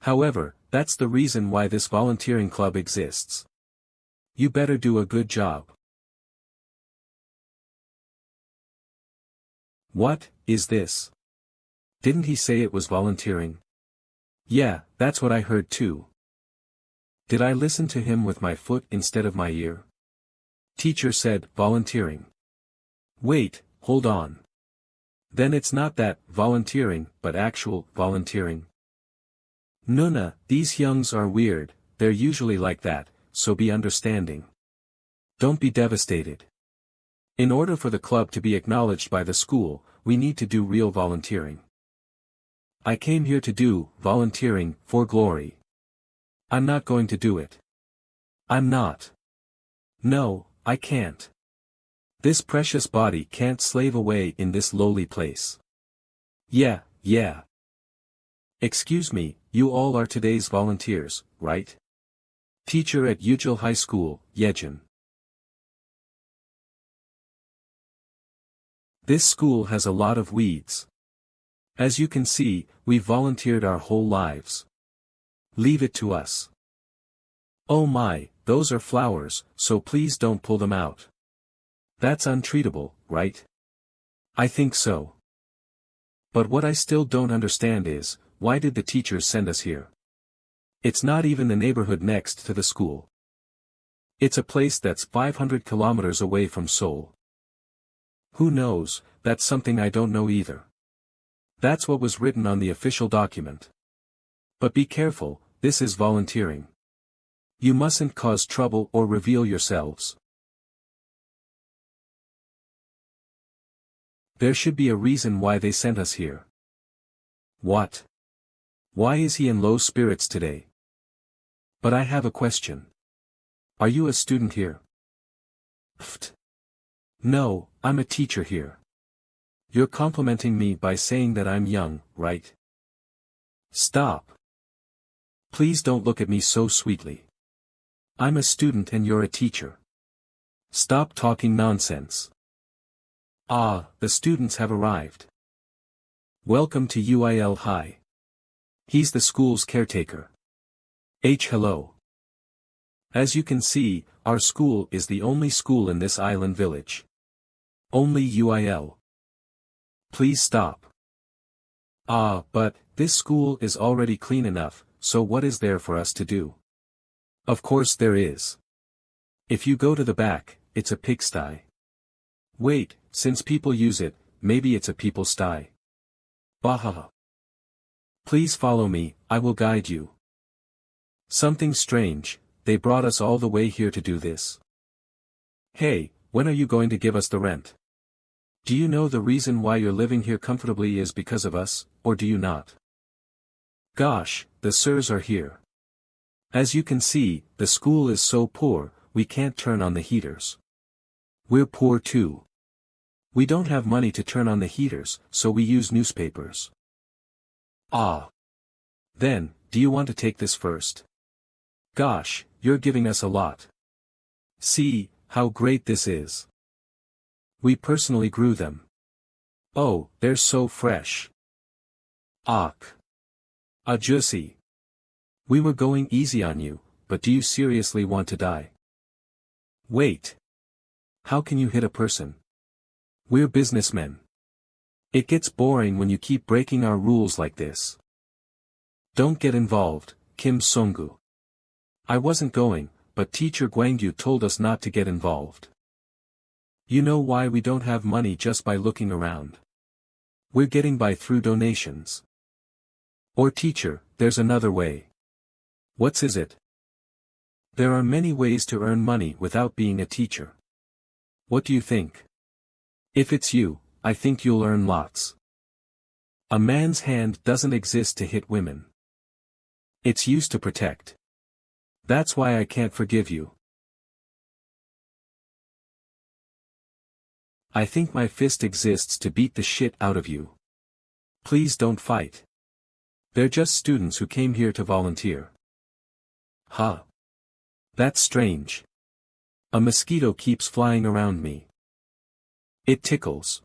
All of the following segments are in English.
However, that's the reason why this volunteering club exists. You better do a good job. What is this? Didn't he say it was volunteering? Yeah, that's what I heard too. Did I listen to him with my foot instead of my ear? Teacher said, volunteering. Wait, hold on. Then it's not that, volunteering, but actual, volunteering. Nuna, these youngs are weird, they're usually like that, so be understanding. Don't be devastated. In order for the club to be acknowledged by the school, we need to do real volunteering. I came here to do, volunteering, for glory. I'm not going to do it. I'm not. No, I can't. This precious body can't slave away in this lowly place. Yeah. Excuse me, you all are today's volunteers, right? Teacher at Ujil High School, Yejin. This school has a lot of weeds. As you can see, we've volunteered our whole lives. Leave it to us. Oh my, those are flowers, so please don't pull them out. That's untreatable, right? I think so. But what I still don't understand is, why did the teachers send us here? It's not even the neighborhood next to the school. It's a place that's 500 kilometers away from Seoul. Who knows, that's something I don't know either. That's what was written on the official document. But be careful, this is volunteering. You mustn't cause trouble or reveal yourselves. There should be a reason why they sent us here. What? Why is he in low spirits today? But I have a question. Are you a student here? Pfft. No, I'm a teacher here. You're complimenting me by saying that I'm young, right? Stop. Please don't look at me so sweetly. I'm a student and you're a teacher. Stop talking nonsense. Ah, the students have arrived. Welcome to UIL High. He's the school's caretaker. Hello. As you can see, our school is the only school in this island village. Only UIL. Please stop. Ah, but, this school is already clean enough, so what is there for us to do? Of course there is. If you go to the back, it's a pigsty. Wait, since people use it, maybe it's a people sty. Bahaha. Please follow me, I will guide you. Something strange, they brought us all the way here to do this. Hey, when are you going to give us the rent? Do you know the reason why you're living here comfortably is because of us, or do you not? Gosh, the sirs are here. As you can see, the school is so poor, we can't turn on the heaters. We're poor too. We don't have money to turn on the heaters, so we use newspapers. Ah. Then, do you want to take this first? Gosh, you're giving us a lot. See, how great this is. We personally grew them. Oh, they're so fresh. Ak. Ajusi. We were going easy on you, but do you seriously want to die? Wait. How can you hit a person? We're businessmen. It gets boring when you keep breaking our rules like this. Don't get involved, Kim Songgu. I wasn't going, but Teacher Gwangyu told us not to get involved. You know why we don't have money just by looking around. We're getting by through donations. Or teacher, there's another way. What's is it? There are many ways to earn money without being a teacher. What do you think? If it's you, I think you'll earn lots. A man's hand doesn't exist to hit women. It's used to protect. That's why I can't forgive you. I think my fist exists to beat the shit out of you. Please don't fight. They're just students who came here to volunteer. Huh. That's strange. A mosquito keeps flying around me. It tickles.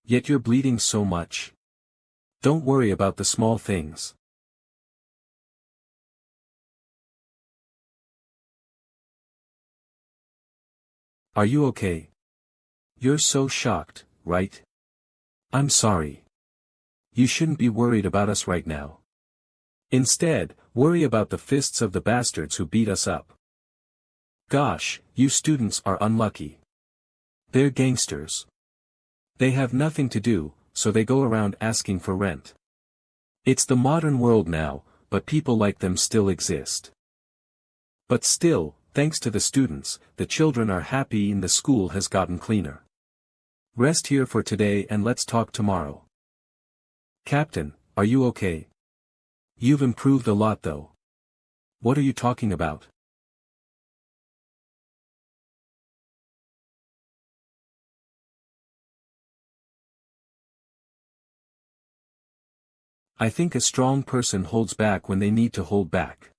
Yet you're bleeding so much. Don't worry about the small things. Are you okay? You're so shocked, right? I'm sorry. You shouldn't be worried about us right now. Instead, worry about the fists of the bastards who beat us up. Gosh, you students are unlucky. They're gangsters. They have nothing to do, so they go around asking for rent. It's the modern world now, but people like them still exist. But still, thanks to the students, the children are happy and the school has gotten cleaner. Rest here for today and let's talk tomorrow. Captain, are you okay? You've improved a lot though. What are you talking about? I think a strong person holds back when they need to hold back.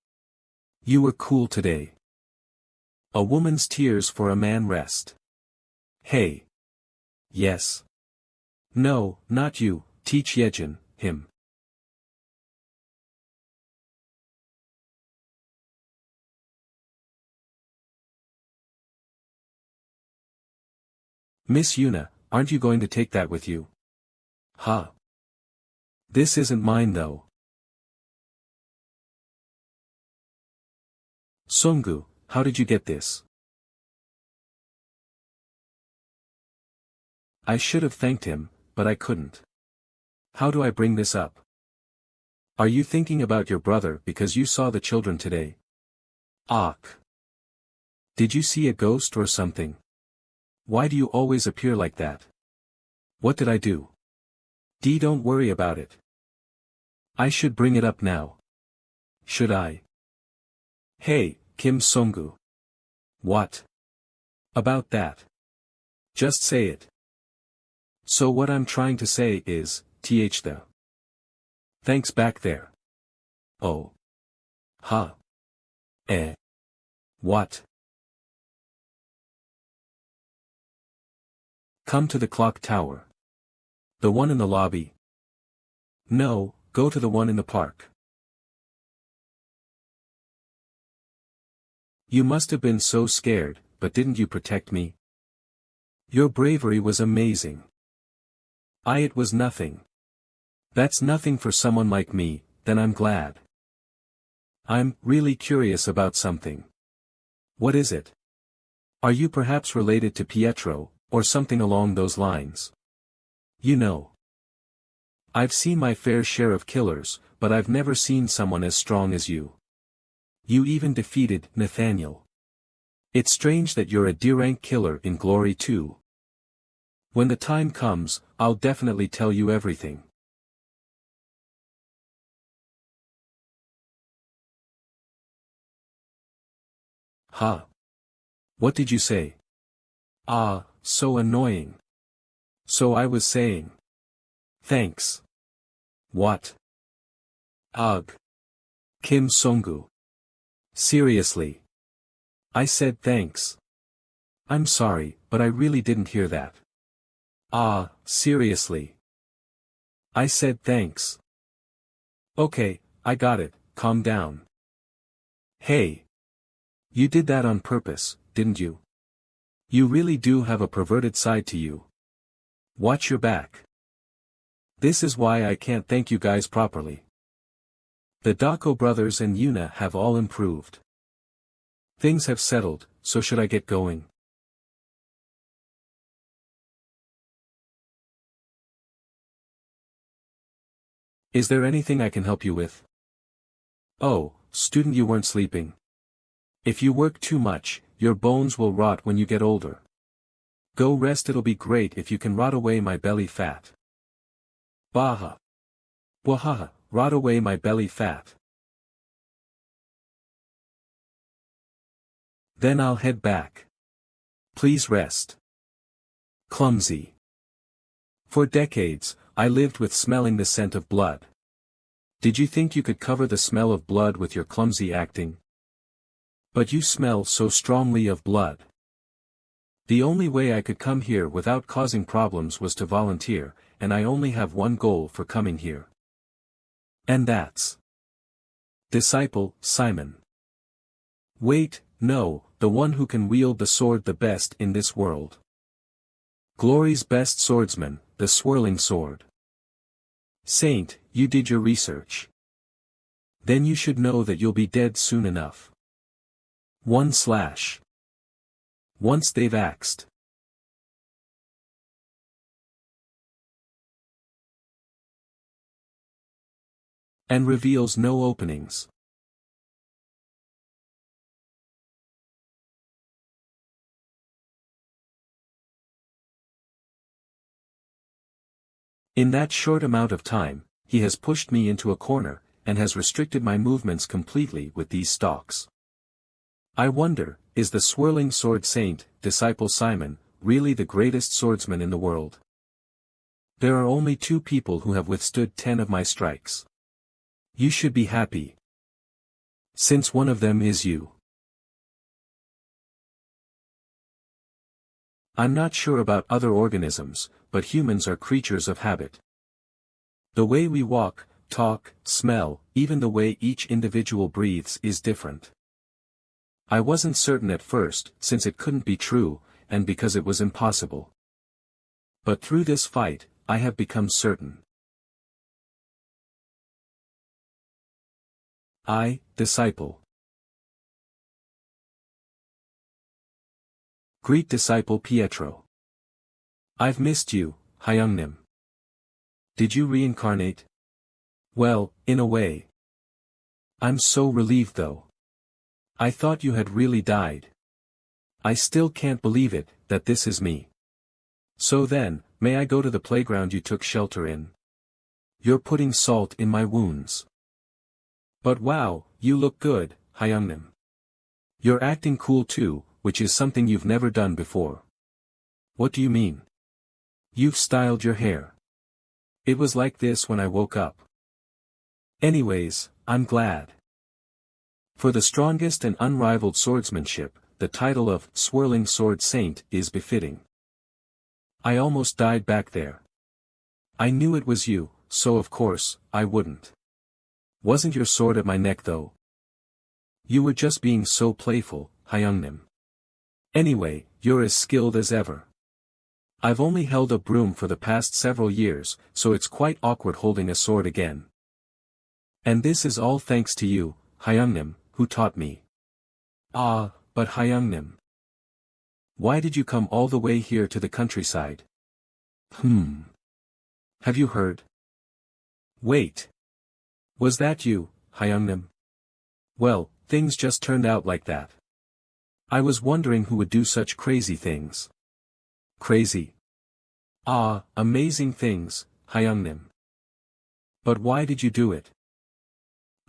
You were cool today. A woman's tears for a man rest. Hey. Yes. No, not you, teach Yejin, him. Miss Yuna, aren't you going to take that with you? Huh. This isn't mine though. Sungu, how did you get this? I should have thanked him, but I couldn't. How do I bring this up? Are you thinking about your brother because you saw the children today? Ach. Did you see a ghost or something? Why do you always appear like that? What did I do? Don't worry about it. I should bring it up now. Should I? Hey, Kim Sungu. What? About that. Just say it. So what I'm trying to say is, the. Thanks back there. Oh. Huh. Eh. What? Come to the clock tower. The one in the lobby? No, go to the one in the park. You must have been so scared, but didn't you protect me? Your bravery was amazing. It was nothing. That's nothing for someone like me, then I'm glad. I'm really curious about something. What is it? Are you perhaps related to Pietro, or something along those lines? You know. I've seen my fair share of killers, but I've never seen someone as strong as you. You even defeated Nathaniel. It's strange that you're a D-rank killer in glory too. When the time comes, I'll definitely tell you everything. Huh? What did you say? So annoying. So I was saying. Thanks. What? Ugh. Kim Sungu. Seriously. I said thanks. I'm sorry, but I really didn't hear that. Seriously. I said thanks. Okay, I got it, calm down. Hey. You did that on purpose, didn't you? You really do have a perverted side to you. Watch your back. This is why I can't thank you guys properly. The Dako brothers and Yuna have all improved. Things have settled, so should I get going? Is there anything I can help you with? Oh, student, you weren't sleeping. If you work too much, your bones will rot when you get older. Go rest, it'll be great if you can rot away my belly fat. Baha. Wahaha, rot away my belly fat. Then I'll head back. Please rest. Clumsy. For decades, I lived with smelling the scent of blood. Did you think you could cover the smell of blood with your clumsy acting? But you smell so strongly of blood. The only way I could come here without causing problems was to volunteer, and I only have one goal for coming here. And that's Disciple, Simon. Wait, no, the one who can wield the sword the best in this world. Glory's best swordsman, the swirling sword. Saint, you did your research. Then you should know that you'll be dead soon enough. 1/ Once they've axed. And reveals no openings. In that short amount of time, he has pushed me into a corner, and has restricted my movements completely with these stalks. I wonder, is the swirling sword saint, disciple Simon, really the greatest swordsman in the world? There are only 2 people who have withstood 10 of my strikes. You should be happy. Since one of them is you. I'm not sure about other organisms, but humans are creatures of habit. The way we walk, talk, smell, even the way each individual breathes is different. I wasn't certain at first, since it couldn't be true, and because it was impossible. But through this fight, I have become certain. I, disciple. Greet disciple Pietro. I've missed you, Hyungnim. Did you reincarnate? Well, in a way. I'm so relieved though. I thought you had really died. I still can't believe it, that this is me. So then, may I go to the playground you took shelter in? You're putting salt in my wounds. But wow, you look good, Hyungnim. You're acting cool too, which is something you've never done before. What do you mean? You've styled your hair. It was like this when I woke up. Anyways, I'm glad. For the strongest and unrivaled swordsmanship, the title of Swirling Sword Saint is befitting. I almost died back there. I knew it was you, so of course, I wouldn't. Wasn't your sword at my neck though? You were just being so playful, Hyungnim. Anyway, you're as skilled as ever. I've only held a broom for the past several years, so it's quite awkward holding a sword again. And this is all thanks to you, Hyungnim, who taught me. Ah, but Hyungnim. Why did you come all the way here to the countryside? Have you heard? Wait. Was that you, Hyungnim? Well, things just turned out like that. I was wondering who would do such crazy things. Crazy? Ah, amazing things, Hyungnim. But why did you do it?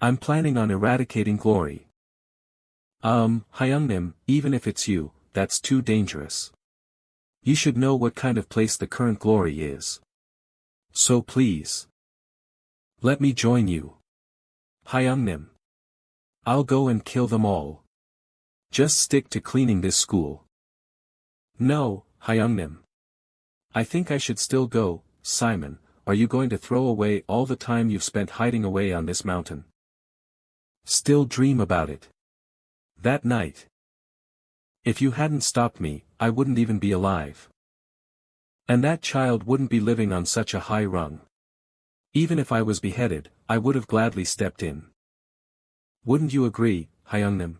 I'm planning on eradicating glory. Hyungnim, even if it's you, that's too dangerous. You should know what kind of place the current glory is. So please. Let me join you. Hyungnim. I'll go and kill them all. Just stick to cleaning this school. No, Hyungnim. I think I should still go. Simon, are you going to throw away all the time you've spent hiding away on this mountain? Still dream about it. That night. If you hadn't stopped me, I wouldn't even be alive. And that child wouldn't be living on such a high rung. Even if I was beheaded, I would have gladly stepped in. Wouldn't you agree, Hyungnim?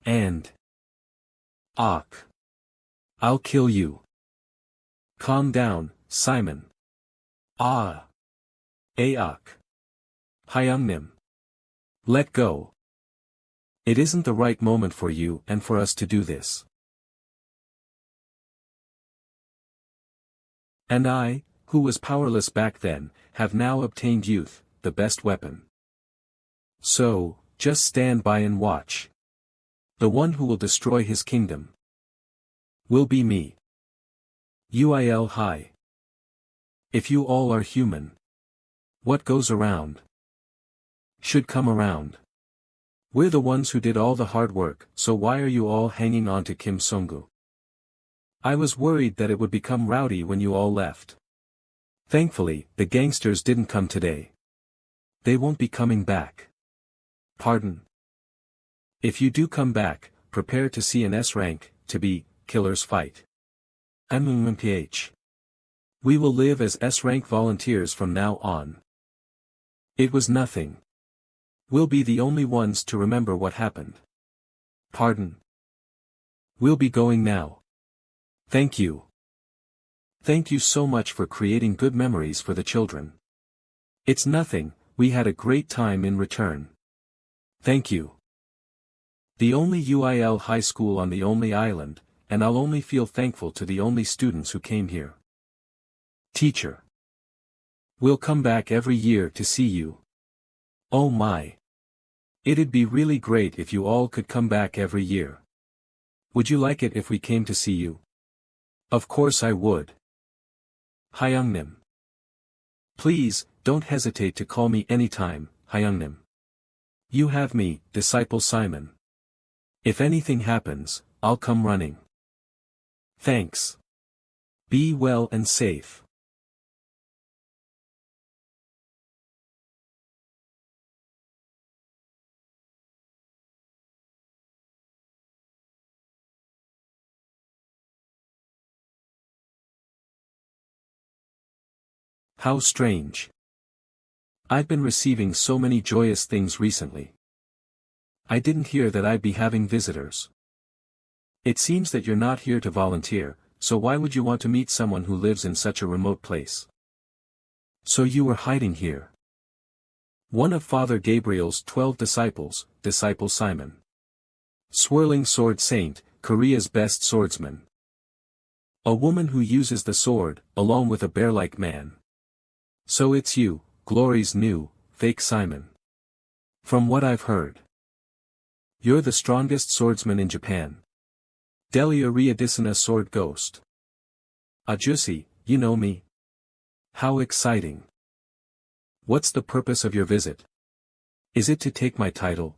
And. Ak. I'll kill you. Calm down, Simon. Ah. Aok. Hyungnim. Let go. It isn't the right moment for you and for us to do this. And I, who was powerless back then, have now obtained youth, the best weapon. So, just stand by and watch. The one who will destroy his kingdom will be me. UIL High. If you all are human, what goes around should come around. We're the ones who did all the hard work, so why are you all hanging on to Kim Song-gu? I was worried that it would become rowdy when you all left. Thankfully, the gangsters didn't come today. They won't be coming back. Pardon? If you do come back, prepare to see an S rank, to be, killers fight. MMPH. We will live as S rank volunteers from now on. It was nothing. We'll be the only ones to remember what happened. Pardon? We'll be going now. Thank you. Thank you so much for creating good memories for the children. It's nothing, we had a great time in return. Thank you. The only UIL high school on the only island, and I'll only feel thankful to the only students who came here. Teacher. We'll come back every year to see you. Oh my. It'd be really great if you all could come back every year. Would you like it if we came to see you? Of course I would. Hyungnim. Please, don't hesitate to call me anytime, Hyungnim. You have me, Disciple Simon. If anything happens, I'll come running. Thanks. Be well and safe. How strange. I've been receiving so many joyous things recently. I didn't hear that I'd be having visitors. It seems that you're not here to volunteer, so why would you want to meet someone who lives in such a remote place? So you were hiding here. One of Father Gabriel's 12 disciples, Disciple Simon. Swirling Sword Saint, Korea's best swordsman. A woman who uses the sword, along with a bear-like man. So it's you, Glory's new, fake Simon. From what I've heard. You're the strongest swordsman in Japan. Delia Riadisana Sword Ghost. Ajusi, you know me. How exciting. What's the purpose of your visit? Is it to take my title?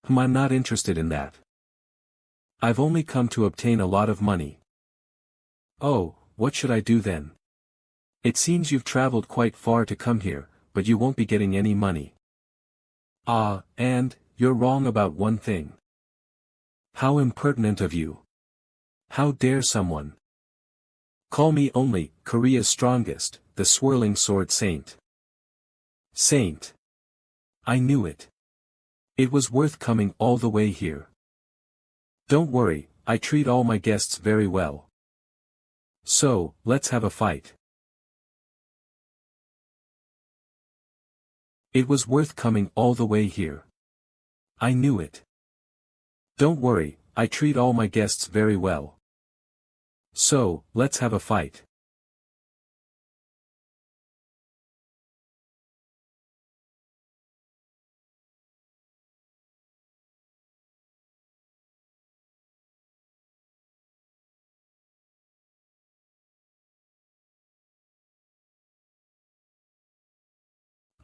I'm not interested in that. I've only come to obtain a lot of money. Oh, what should I do then? It seems you've traveled quite far to come here, but you won't be getting any money. Ah, and, you're wrong about one thing. How impertinent of you. How dare someone call me only, Korea's strongest, the Swirling Sword Saint. Saint. I knew it. It was worth coming all the way here. Don't worry, I treat all my guests very well. So, let's have a fight. It was worth coming all the way here. I knew it. Don't worry, I treat all my guests very well. So, let's have a fight.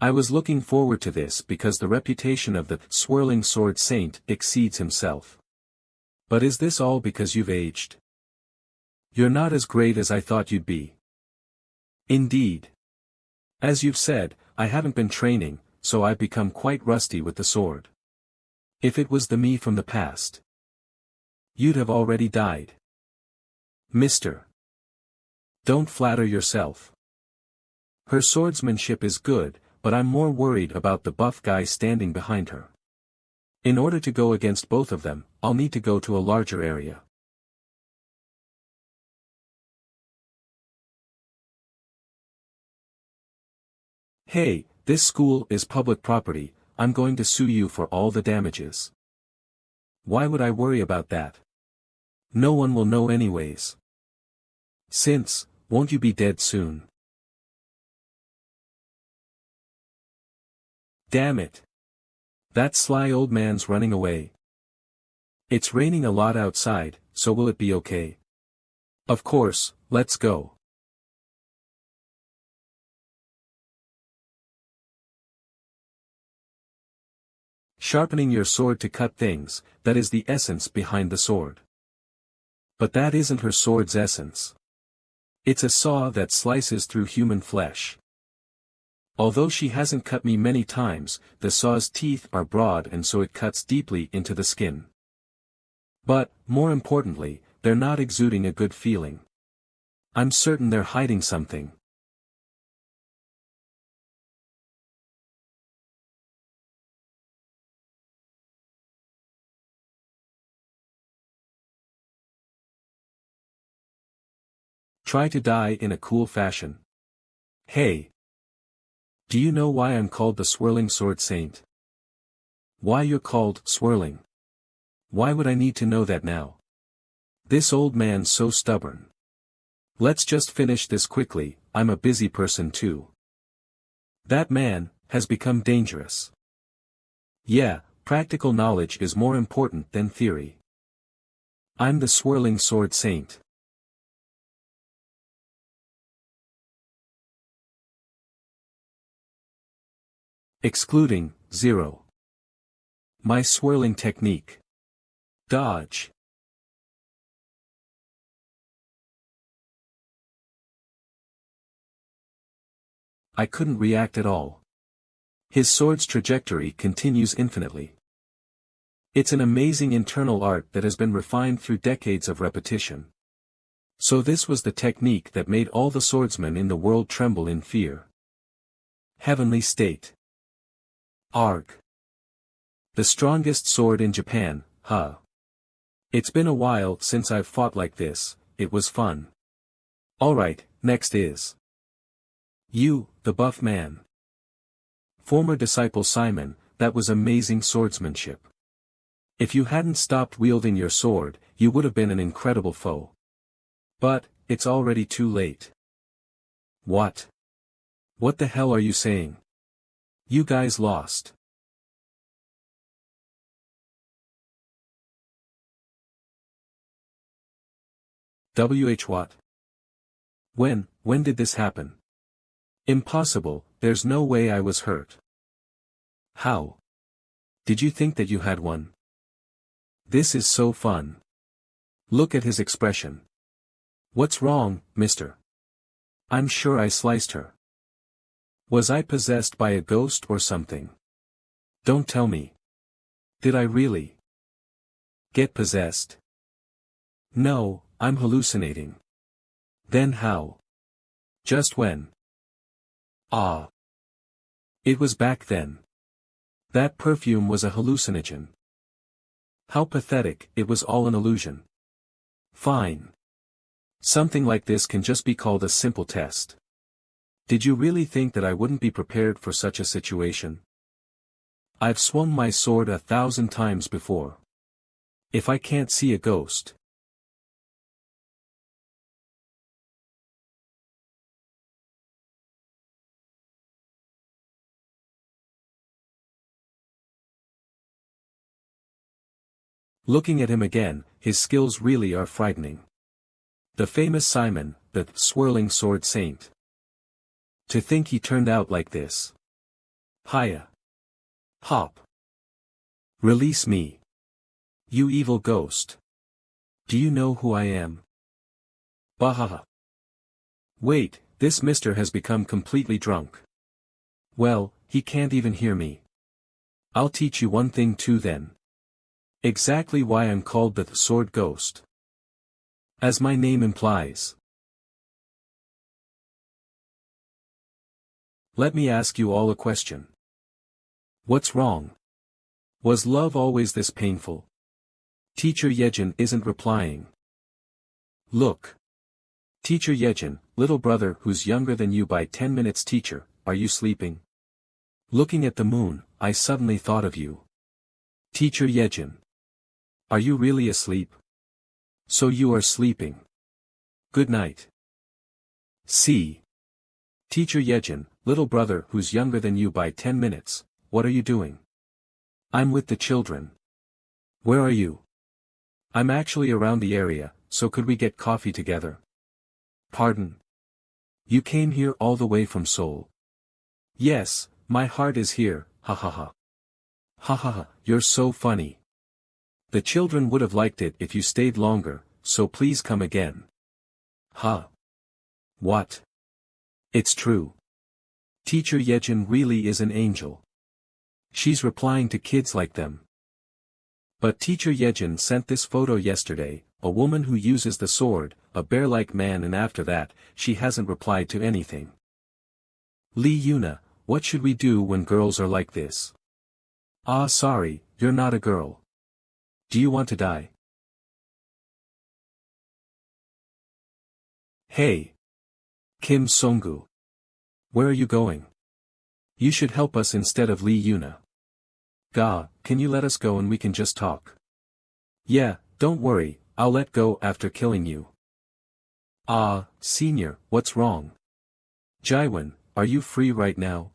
I was looking forward to this because the reputation of the Swirling Sword Saint exceeds himself. But is this all because you've aged? You're not as great as I thought you'd be. Indeed. As you've said, I haven't been training, so I've become quite rusty with the sword. If it was the me from the past, you'd have already died. Mister. Don't flatter yourself. Her swordsmanship is good, but I'm more worried about the buff guy standing behind her. In order to go against both of them, I'll need to go to a larger area. Hey, this school is public property, I'm going to sue you for all the damages. Why would I worry about that? No one will know anyways. Since, won't you be dead soon? Damn it. That sly old man's running away. It's raining a lot outside, so will it be okay? Of course, let's go. Sharpening your sword to cut things, that is the essence behind the sword. But that isn't her sword's essence. It's a saw that slices through human flesh. Although she hasn't cut me many times, the saw's teeth are broad and so it cuts deeply into the skin. But, more importantly, they're not exuding a good feeling. I'm certain they're hiding something. Try to die in a cool fashion. Hey! Do you know why I'm called the Swirling Sword Saint? Why you're called Swirling? Why would I need to know that now? This old man's so stubborn. Let's just finish this quickly, I'm a busy person too. That man has become dangerous. Yeah, practical knowledge is more important than theory. I'm the Swirling Sword Saint. Excluding, 0. My swirling technique. Dodge. I couldn't react at all. His sword's trajectory continues infinitely. It's an amazing internal art that has been refined through decades of repetition. So this was the technique that made all the swordsmen in the world tremble in fear. Heavenly state. Arg. The strongest sword in Japan, huh? It's been a while since I've fought like this, it was fun. Alright, next is you, the buff man. Former disciple Simon, that was amazing swordsmanship. If you hadn't stopped wielding your sword, you would have been an incredible foe. But, it's already too late. What? What the hell are you saying? You guys lost. What? When did this happen? Impossible, there's no way I was hurt. How? Did you think that you had one? This is so fun. Look at his expression. What's wrong, mister? I'm sure I sliced her. Was I possessed by a ghost or something? Don't tell me. Did I really get possessed? No, I'm hallucinating. Then how? Just when? Ah. It was back then. That perfume was a hallucinogen. How pathetic, it was all an illusion. Fine. Something like this can just be called a simple test. Did you really think that I wouldn't be prepared for such a situation? I've swung my sword 1,000 times before. If I can't see a ghost. Looking at him again, his skills really are frightening. The famous Simon, the Swirling Sword Saint. To think he turned out like this. Hiya. Hop. Release me. You evil ghost. Do you know who I am? Bahaha. Wait, this mister has become completely drunk. Well, he can't even hear me. I'll teach you one thing too then. Exactly why I'm called the Sword Ghost. As my name implies. Let me ask you all a question. What's wrong? Was love always this painful? Teacher Yejin isn't replying. Look. Teacher Yejin, little brother who's younger than you by 10 minutes. Teacher, are you sleeping? Looking at the moon, I suddenly thought of you. Teacher Yejin. Are you really asleep? So you are sleeping. Good night. See. Teacher Yejin, little brother who's younger than you by 10 minutes, what are you doing? I'm with the children. Where are you? I'm actually around the area, so could we get coffee together? Pardon? You came here all the way from Seoul. Yes, my heart is here, ha ha ha. Ha ha ha, you're so funny. The children would have liked it if you stayed longer, so please come again. Ha. What? It's true. Teacher Yejin really is an angel. She's replying to kids like them. But Teacher Yejin sent this photo yesterday, a woman who uses the sword, a bear-like man, and after that, she hasn't replied to anything. Lee Yuna, what should we do when girls are like this? Ah, sorry, you're not a girl. Do you want to die? Hey. Kim Songgu. Where are you going? You should help us instead of Lee Yuna. Ga, can you let us go and we can just talk? Yeah, don't worry, I'll let go after killing you. Ah, senior, what's wrong? Jaiwan, are you free right now?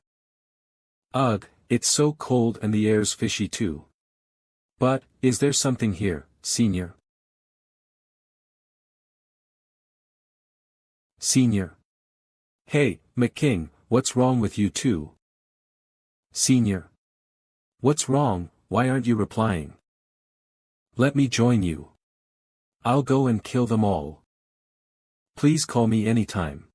Ugh, it's so cold and the air's fishy too. But, is there something here, senior? Senior. Hey, McKing, what's wrong with you two? Senior. What's wrong, why aren't you replying? Let me join you. I'll go and kill them all. Please call me anytime.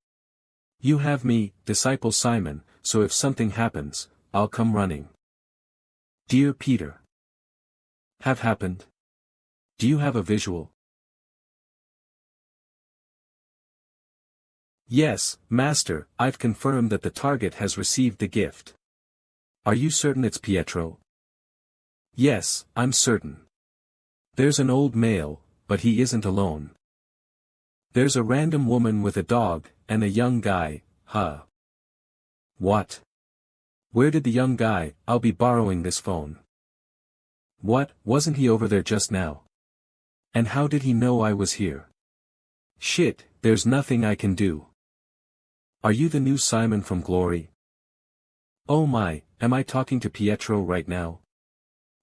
You have me, Disciple Simon, so if something happens, I'll come running. Dear Peter. Have happened? Do you have a visual? Yes, Master, I've confirmed that the target has received the gift. Are you certain it's Pietro? Yes, I'm certain. There's an old male, but he isn't alone. There's a random woman with a dog, and a young guy, huh? What? Where did the young guy? I'll be borrowing this phone. What, wasn't he over there just now? And how did he know I was here? Shit, there's nothing I can do. Are you the new Simon from Glory? Oh my, am I talking to Pietro right now?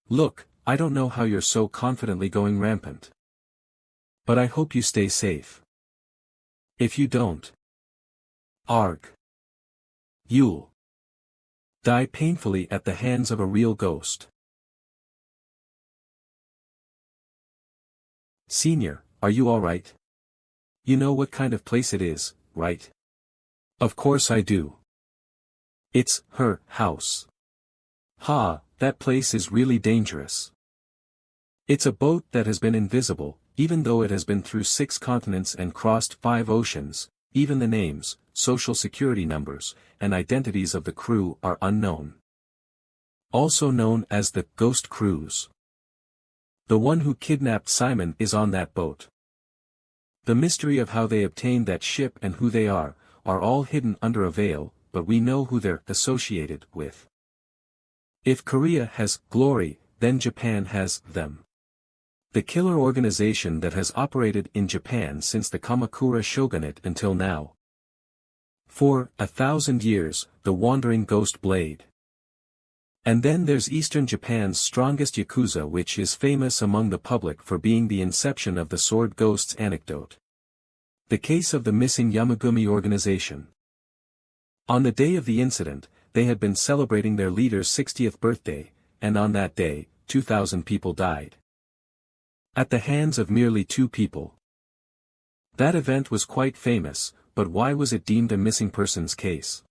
Look, I don't know how you're so confidently going rampant. But I hope you stay safe. If you don't. Arg. You'll die painfully at the hands of a real ghost. Senior, are you alright? You know what kind of place it is, right? Of course I do. It's her house. Ha, that place is really dangerous. It's a boat that has been invisible, even though it has been through 6 continents and crossed 5 oceans, even the names, social security numbers, and identities of the crew are unknown. Also known as the Ghost Cruise. The one who kidnapped Simon is on that boat. The mystery of how they obtained that ship and who they are all hidden under a veil, but we know who they're associated with. If Korea has Glory, then Japan has them. The killer organization that has operated in Japan since the Kamakura shogunate until now. For 1,000 years, the Wandering Ghost Blade. And then there's Eastern Japan's strongest Yakuza, which is famous among the public for being the inception of the sword ghosts anecdote. The case of the missing Yamagumi organization. On the day of the incident, they had been celebrating their leader's 60th birthday, and on that day, 2,000 people died. At the hands of merely 2 people. That event was quite famous, but why was it deemed a missing persons case?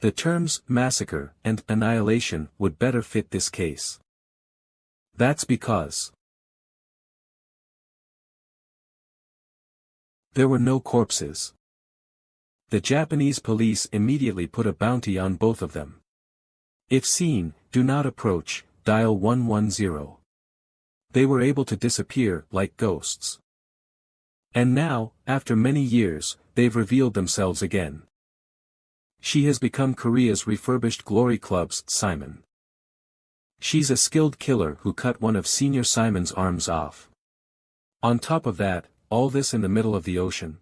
The terms massacre and annihilation would better fit this case. That's because there were no corpses. The Japanese police immediately put a bounty on both of them. If seen, do not approach, dial 110. They were able to disappear like ghosts. And now, after many years, they've revealed themselves again. She has become Korea's refurbished Glory Club's Simon. She's a skilled killer who cut one of Senior Simon's arms off. On top of that, all this in the middle of the ocean.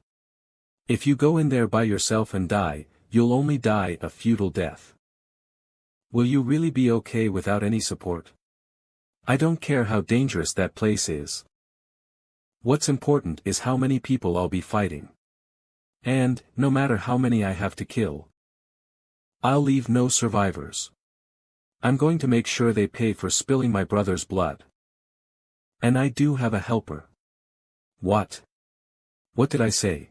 If you go in there by yourself and die, you'll only die a futile death. Will you really be okay without any support? I don't care how dangerous that place is. What's important is how many people I'll be fighting. And, no matter how many I have to kill, I'll leave no survivors. I'm going to make sure they pay for spilling my brother's blood. And I do have a helper. What? What did I say?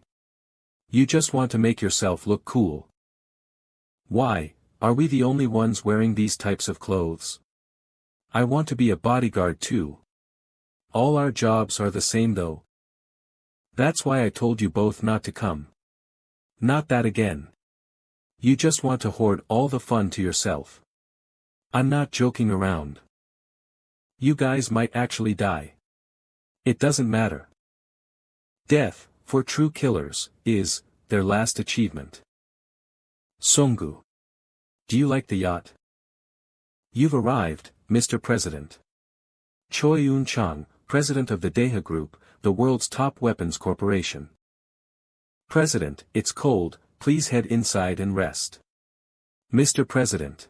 You just want to make yourself look cool. Why, are we the only ones wearing these types of clothes? I want to be a bodyguard too. All our jobs are the same though. That's why I told you both not to come. Not that again. You just want to hoard all the fun to yourself. I'm not joking around. You guys might actually die. It doesn't matter. Death, for true killers, is their last achievement. Songgu. Do you like the yacht? You've arrived, Mr. President. Choi Yun-chang, President of the Deha Group, the world's top weapons corporation. President, it's cold, please head inside and rest. Mr. President.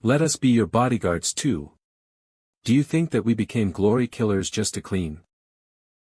Let us be your bodyguards too. Do you think that we became glory killers just to clean?